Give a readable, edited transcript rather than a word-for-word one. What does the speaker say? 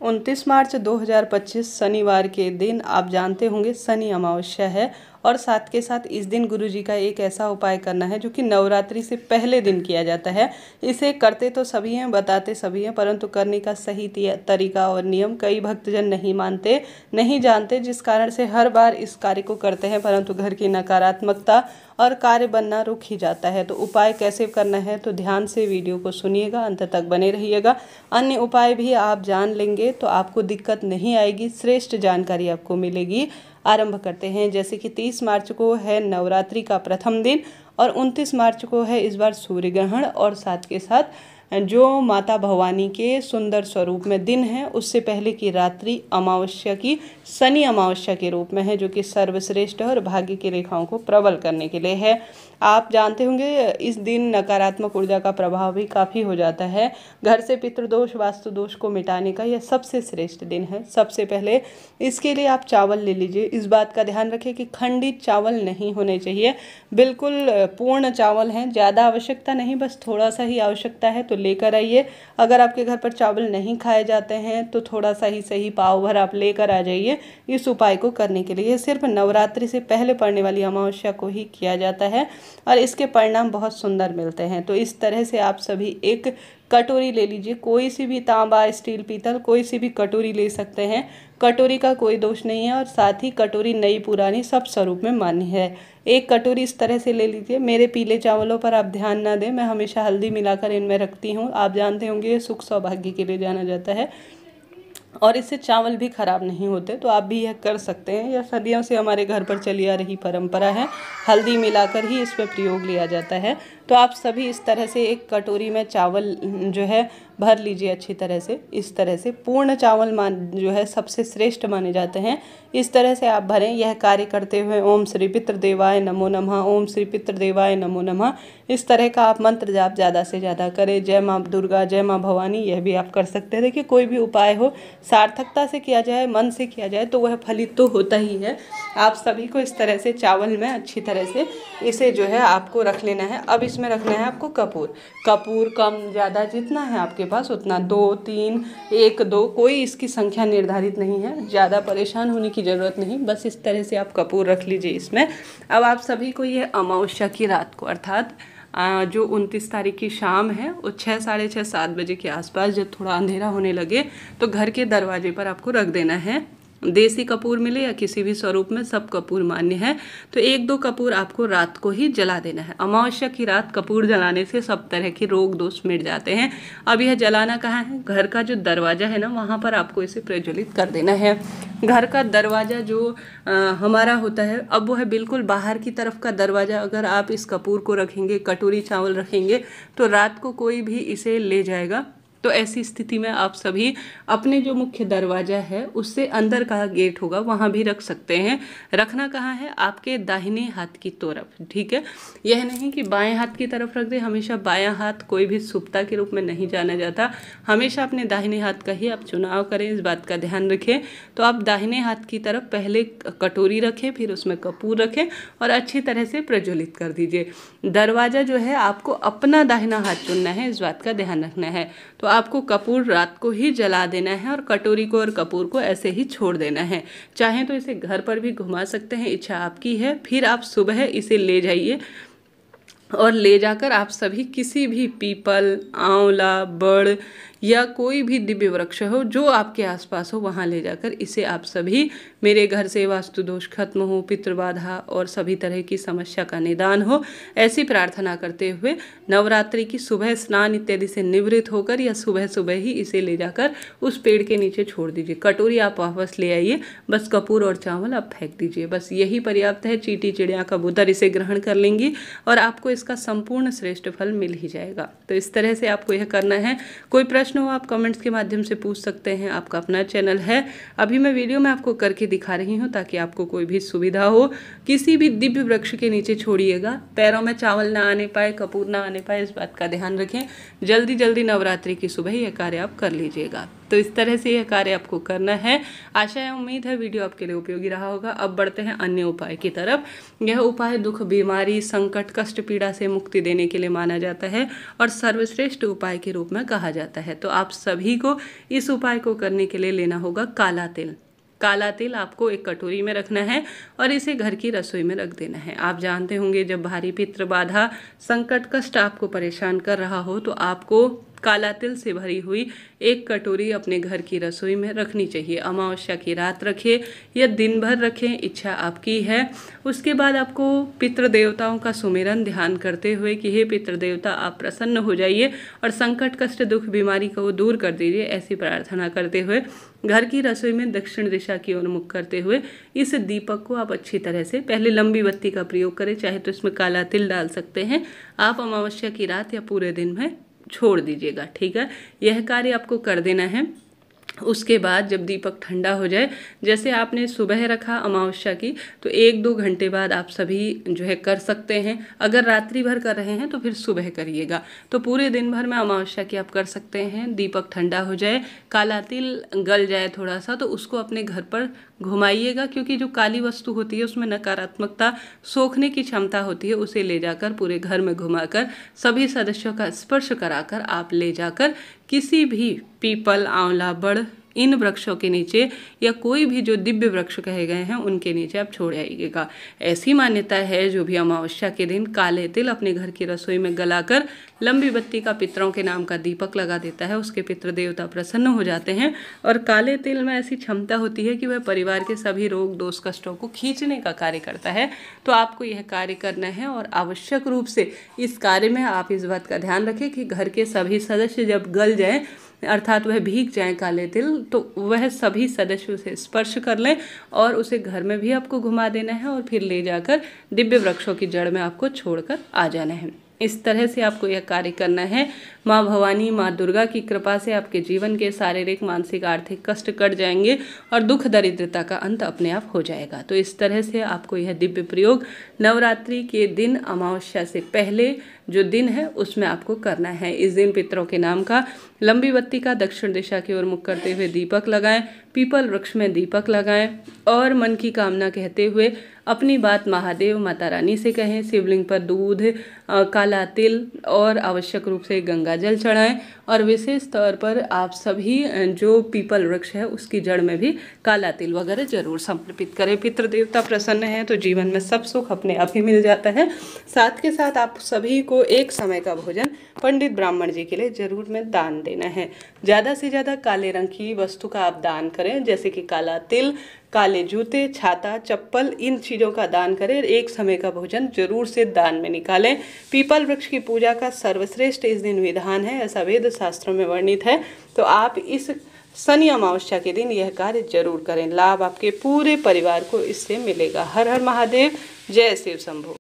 29 मार्च 2025 शनिवार के दिन आप जानते होंगे शनि अमावस्या है। और साथ के साथ इस दिन गुरु जी का एक ऐसा उपाय करना है जो कि नवरात्रि से पहले दिन किया जाता है। इसे करते तो सभी हैं, बताते सभी हैं, परंतु करने का सही तरीका और नियम कई भक्तजन नहीं मानते, नहीं जानते, जिस कारण से हर बार इस कार्य को करते हैं परंतु घर की नकारात्मकता और कार्य बनना रुक ही जाता है। तो उपाय कैसे करना है तो ध्यान से वीडियो को सुनिएगा, अंत तक बने रहिएगा। अन्य उपाय भी आप जान लेंगे तो आपको दिक्कत नहीं आएगी, श्रेष्ठ जानकारी आपको मिलेगी। आरंभ करते हैं। जैसे कि 30 मार्च को है नवरात्रि का प्रथम दिन और 29 मार्च को है इस बार सूर्य ग्रहण, और साथ के साथ जो माता भवानी के सुंदर स्वरूप में दिन है उससे पहले की रात्रि अमावस्या की शनि अमावस्या के रूप में है, जो कि सर्वश्रेष्ठ और भाग्य की रेखाओं को प्रबल करने के लिए है। आप जानते होंगे इस दिन नकारात्मक ऊर्जा का प्रभाव भी काफ़ी हो जाता है। घर से पितृदोष वास्तु दोष को मिटाने का यह सबसे श्रेष्ठ दिन है। सबसे पहले इसके लिए आप चावल ले लीजिए। इस बात का ध्यान रखें कि खंडित चावल नहीं होने चाहिए, बिल्कुल पूर्ण चावल हैं। ज़्यादा आवश्यकता नहीं, बस थोड़ा सा ही आवश्यकता है तो लेकर आइए। अगर आपके घर पर चावल नहीं खाए जाते हैं तो थोड़ा सा ही सही पाव भर आप लेकर आ जाइए इस उपाय को करने के लिए। ये सिर्फ नवरात्रि से पहले पड़ने वाली अमावस्या को ही किया जाता है और इसके परिणाम बहुत सुंदर मिलते हैं। तो इस तरह से आप सभी एक कटोरी ले लीजिए, कोई सी भी तांबा, स्टील, पीतल, कोई सी भी कटोरी ले सकते हैं। कटोरी का कोई दोष नहीं है और साथ ही कटोरी नई पुरानी सब स्वरूप में मान्य है। एक कटोरी इस तरह से ले लीजिए। मेरे पीले चावलों पर आप ध्यान ना दें, मैं हमेशा हल्दी मिलाकर इनमें रखती हूँ। आप जानते होंगे ये सुख सौभाग्य के लिए जाना जाता है और इससे चावल भी खराब नहीं होते, तो आप भी यह कर सकते हैं। यह सदियों से हमारे घर पर चली आ रही परंपरा है, हल्दी मिलाकर ही इसमें प्रयोग लिया जाता है। तो आप सभी इस तरह से एक कटोरी में चावल जो है भर लीजिए अच्छी तरह से। इस तरह से पूर्ण चावल जो है सबसे श्रेष्ठ माने जाते हैं। इस तरह से आप भरें। यह कार्य करते हुए ओम श्री पितृदेवाय नमो नमः, ओम श्री पितृदेवाय नमो नमः, इस तरह का आप मंत्र जाप ज़्यादा से ज़्यादा करें। जय माँ दुर्गा, जय माँ भवानी, यह भी आप कर सकते हैं। देखिए कोई भी उपाय हो सार्थकता से किया जाए, मन से किया जाए तो वह फलित तो होता ही है। आप सभी को इस तरह से चावल में अच्छी तरह से इसे जो है आपको रख लेना है। अब इसमें रखना है आपको कपूर। कपूर कम ज़्यादा जितना है आपके पास उतना, 2, 3, 1, 2, कोई इसकी संख्या निर्धारित नहीं है। ज़्यादा परेशान होने की ज़रूरत नहीं, बस इस तरह से आप कपूर रख लीजिए इसमें। अब आप सभी को ये अमावस्या की रात को अर्थात जो 29 तारीख की शाम है वो 6, साढ़े 6, 7 बजे के आसपास जब थोड़ा अंधेरा होने लगे तो घर के दरवाजे पर आपको रख देना है। देसी कपूर मिले या किसी भी स्वरूप में, सब कपूर मान्य है। तो 1-2 कपूर आपको रात को ही जला देना है। अमावस्या की रात कपूर जलाने से सब तरह के रोग दोष मिट जाते हैं। अब यह जलाना कहाँ है? घर का जो दरवाजा है ना वहाँ पर आपको इसे प्रज्वलित कर देना है। घर का दरवाजा जो हमारा होता है, अब वो है बिल्कुल बाहर की तरफ का दरवाजा। अगर आप इस कपूर को रखेंगे, कटोरी चावल रखेंगे तो रात को कोई भी इसे ले जाएगा। तो ऐसी स्थिति में आप सभी अपने जो मुख्य दरवाजा है उससे अंदर का गेट होगा वहाँ भी रख सकते हैं। रखना कहाँ है? आपके दाहिने हाथ की तरफ, ठीक है। यह नहीं कि बाएं हाथ की तरफ रख दे। हमेशा बायां हाथ कोई भी शुभता के रूप में नहीं जाना जाता। हमेशा अपने दाहिने हाथ का ही आप चुनाव करें, इस बात का ध्यान रखें। तो आप दाहिने हाथ की तरफ पहले कटोरी रखें, फिर उसमें कपूर रखें और अच्छी तरह से प्रज्वलित कर दीजिए। दरवाज़ा जो है आपको अपना दाहिना हाथ चुनना है, इस बात का ध्यान रखना है। तो आपको कपूर रात को ही जला देना है और कटोरी को और कपूर को ऐसे ही छोड़ देना है। चाहें तो इसे घर पर भी घुमा सकते हैं, इच्छा आपकी है। फिर आप सुबह इसे ले जाइए और ले जाकर आप सभी किसी भी पीपल, आंवला, बड़ या कोई भी दिव्य वृक्ष हो जो आपके आसपास हो वहाँ ले जाकर इसे आप सभी, मेरे घर से वास्तु दोष खत्म हो, पितृबाधा और सभी तरह की समस्या का निदान हो, ऐसी प्रार्थना करते हुए नवरात्रि की सुबह स्नान इत्यादि से निवृत्त होकर या सुबह सुबह ही इसे ले जाकर उस पेड़ के नीचे छोड़ दीजिए। कटोरी आप वापस ले आइए, बस कपूर और चावल आप फेंक दीजिए, बस यही पर्याप्त है। चींटी चिड़िया कबूतर इसे ग्रहण कर लेंगी और आपको इसका संपूर्ण श्रेष्ठ फल मिल ही जाएगा। तो इस तरह से आपको यह करना है। कोई प्रश्न हो आप कमेंट्स के माध्यम से पूछ सकते हैं। आपका अपना चैनल है, अभी मैं वीडियो में आपको करके दिखा रही हूँ ताकि आपको कोई भी सुविधा हो। किसी भी दिव्य वृक्ष के नीचे छोड़िएगा, पैरों में चावल ना आने पाए, कपूर ना आने पाए, इस बात का ध्यान रखें। जल्दी जल्दी नवरात्रि की सुबह यह कार्य आप कर लीजिएगा। तो इस तरह से यह कार्य आपको करना है। आशा है, उम्मीद है वीडियो आपके लिए उपयोगी रहा होगा। अब बढ़ते हैं अन्य उपाय की तरफ। यह उपाय दुख, बीमारी, संकट, कष्ट, पीड़ा से मुक्ति देने के लिए माना जाता है और सर्वश्रेष्ठ उपाय के रूप में कहा जाता है। तो आप सभी को इस उपाय को करने के लिए लेना होगा काला तिल। काला तिल आपको एक कटोरी में रखना है और इसे घर की रसोई में रख देना है। आप जानते होंगे, जब भारी पितृ बाधा, संकट, कष्ट आपको परेशान कर रहा हो तो आपको काला तिल से भरी हुई एक कटोरी अपने घर की रसोई में रखनी चाहिए। अमावस्या की रात रखें या दिन भर रखें, इच्छा आपकी है। उसके बाद आपको पितृ देवताओं का सुमिरन ध्यान करते हुए कि हे पितृ देवता, आप प्रसन्न हो जाइए और संकट, कष्ट, दुख, बीमारी को दूर कर दीजिए, ऐसी प्रार्थना करते हुए घर की रसोई में दक्षिण दिशा की ओर मुख करते हुए इस दीपक को आप अच्छी तरह से, पहले लंबी बत्ती का प्रयोग करें, चाहे तो इसमें काला तिल डाल सकते हैं आप। अमावस्या की रात या पूरे दिन में छोड़ दीजिएगा, ठीक है। यह कार्य आपको कर देना है। उसके बाद जब दीपक ठंडा हो जाए, जैसे आपने सुबह रखा अमावस्या की, तो 1-2 घंटे बाद आप सभी जो है कर सकते हैं। अगर रात्रि भर कर रहे हैं तो फिर सुबह करिएगा। तो पूरे दिन भर में अमावस्या की आप कर सकते हैं। दीपक ठंडा हो जाए, काला तिल गल जाए थोड़ा सा, तो उसको अपने घर पर घुमाइएगा, क्योंकि जो काली वस्तु होती है उसमें नकारात्मकता सोखने की क्षमता होती है। उसे ले जाकर पूरे घर में घुमाकर सभी सदस्यों का स्पर्श कराकर आप ले जाकर किसी भी पीपल, आंवला, बड़, इन वृक्षों के नीचे या कोई भी जो दिव्य वृक्ष कहे गए हैं उनके नीचे आप छोड़ आइएगा। ऐसी मान्यता है, जो भी अमावस्या के दिन काले तिल अपने घर की रसोई में गलाकर लंबी बत्ती का पितरों के नाम का दीपक लगा देता है, उसके पितृ देवता प्रसन्न हो जाते हैं। और काले तिल में ऐसी क्षमता होती है कि वह परिवार के सभी रोग, दोष, कष्टों को खींचने का कार्य करता है। तो आपको यह कार्य करना है और आवश्यक रूप से इस कार्य में आप इस बात का ध्यान रखें कि घर के सभी सदस्य जब गल जाएं, अर्थात वह भीग जाए काले तिल, तो वह सभी सदस्यों से स्पर्श कर लें और उसे घर में भी आपको घुमा देना है और फिर ले जाकर दिव्य वृक्षों की जड़ में आपको छोड़कर आ जाना है। इस तरह से आपको यह कार्य करना है। माँ भवानी, माँ दुर्गा की कृपा से आपके जीवन के शारीरिक, मानसिक, आर्थिक कष्ट कट जाएंगे और दुख, दरिद्रता का अंत अपने आप हो जाएगा। तो इस तरह से आपको यह दिव्य प्रयोग नवरात्रि के दिन अमावस्या से पहले जो दिन है उसमें आपको करना है। इस दिन पितरों के नाम का लंबी बत्ती का दक्षिण दिशा की ओर मुख करते हुए दीपक लगाएं, पीपल वृक्ष में दीपक लगाएं और मन की कामना कहते हुए अपनी बात महादेव, माता रानी से कहें। शिवलिंग पर दूध, काला तिल और आवश्यक रूप से गंगा जल चढ़ाएं और विशेष तौर पर आप सभी जो पीपल वृक्ष है उसकी जड़ में भी काला तिल वगैरह जरूर समर्पित करें। पितृ देवता प्रसन्न हैं तो जीवन में सब सुख अपने आप ही मिल जाता है। साथ के साथ आप सभी को एक समय का भोजन पंडित ब्राह्मण जी के लिए जरूर में दान देना है। ज़्यादा से ज़्यादा काले रंग की वस्तु का आप दान करें, जैसे कि काला तिल, काले जूते, छाता, चप्पल, इन चीज़ों का दान करें। एक समय का भोजन जरूर से दान में निकालें। पीपल वृक्ष की पूजा का सर्वश्रेष्ठ इस दिन विधान है, ऐसा वेद शास्त्रों में वर्णित है। तो आप इस शनि अमावस्या के दिन यह कार्य जरूर करें। लाभ आपके पूरे परिवार को इससे मिलेगा। हर हर महादेव, जय शिव शंभो।